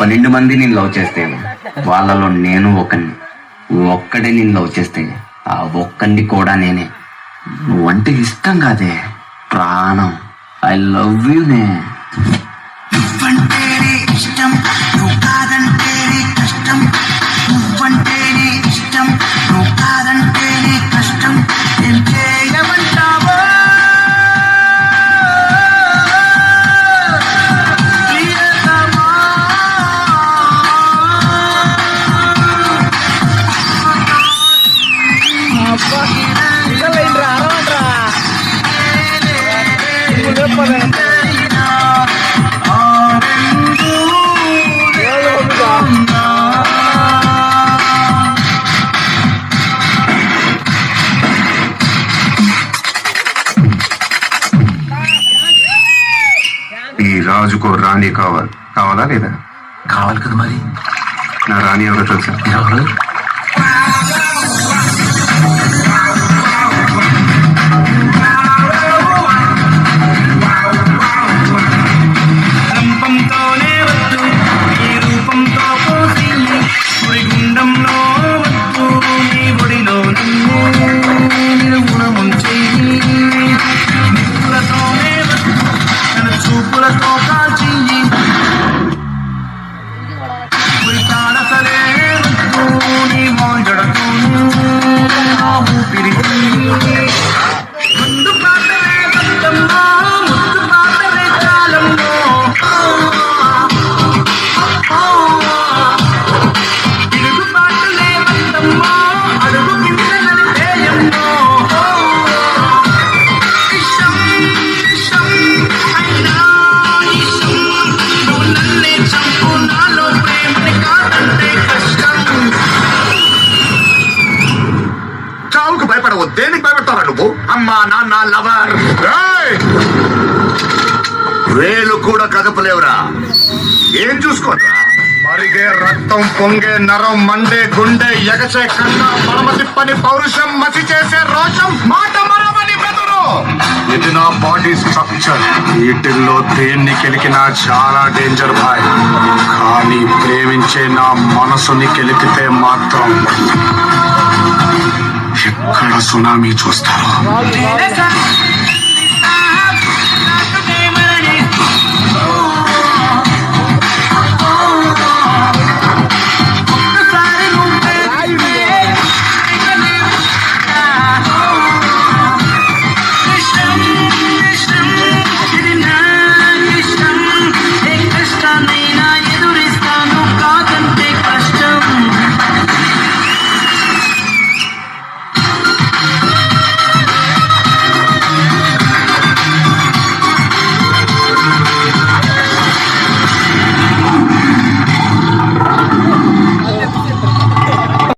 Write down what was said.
12 మంది నేను లవ్ చేస్తే వాళ్ళలో నేను ఒక్కడే నేను లవ్ చేస్తే ఆ ఒక్కడిని కూడా నేనే. నువ్వంటే ఇష్టం కాదే, ప్రాణం. ఐ లవ్ యూ నే. నువ్వంటేనే ఇష్టం, నువ్వు కాదంటేనే కష్టం. నువ్వంటేనే ఇష్టం, నువ్వు కాదంటేనే కష్టం. ఏం చేయమంటావో ప్రియతమా. ఈ రాజుకో రాణి కావాలా లేదా? కావాలి కదా మరి. నా రాణి ఎవరో తెలుసా? ఎవరు? రంపంతోనే వద్దు, ఈ రూపంతో పోసి గుండంలో వద్దు, నీ ఒడిలో నిలువునముంచి నిప్పులతోనే వద్దు, తన చూపులతో కాల్చి ఉరితాడసలే వద్దు, నీ మోజడతోనూ నా ఊపిరి ముందు పాటలే వద్దమ్మా, ముద్దు పాటలే చాలమ్మో. తిరుగు పాటలే వద్దమ్మా, అడుగు కిందలని తేయమ్మో. ఇష్టం ఇష్టం అయినా ఇష్టం, నువ్వు నన్నే చంపు, నాలో ప్రేమని కాదంటే కష్టం. చావుకు భయపడవు, దేనికి భయపడతారా నువ్వు? అమ్మా నాన్న లవర్ వేలు కూడా కదపలేవురా. ఏం చూసుకోరా? మరిగే రక్తం, పొంగే నరం, మండే గుండె, ఎగచే కన్న, పడమ తిప్పని పౌరుషం, మసి చేసే రోషం, మాట మరవని బెదురు. ఇది నా బాడీ స్ట్రక్చర్. వీటిల్లో దేన్ని కెలికినా చాలా డేంజర్ భాయ్. కానీ ప్రేమించే నా మనసుని కెలికితే మాత్రం ఎక్కడ సునామీ చూస్తారో. నేనే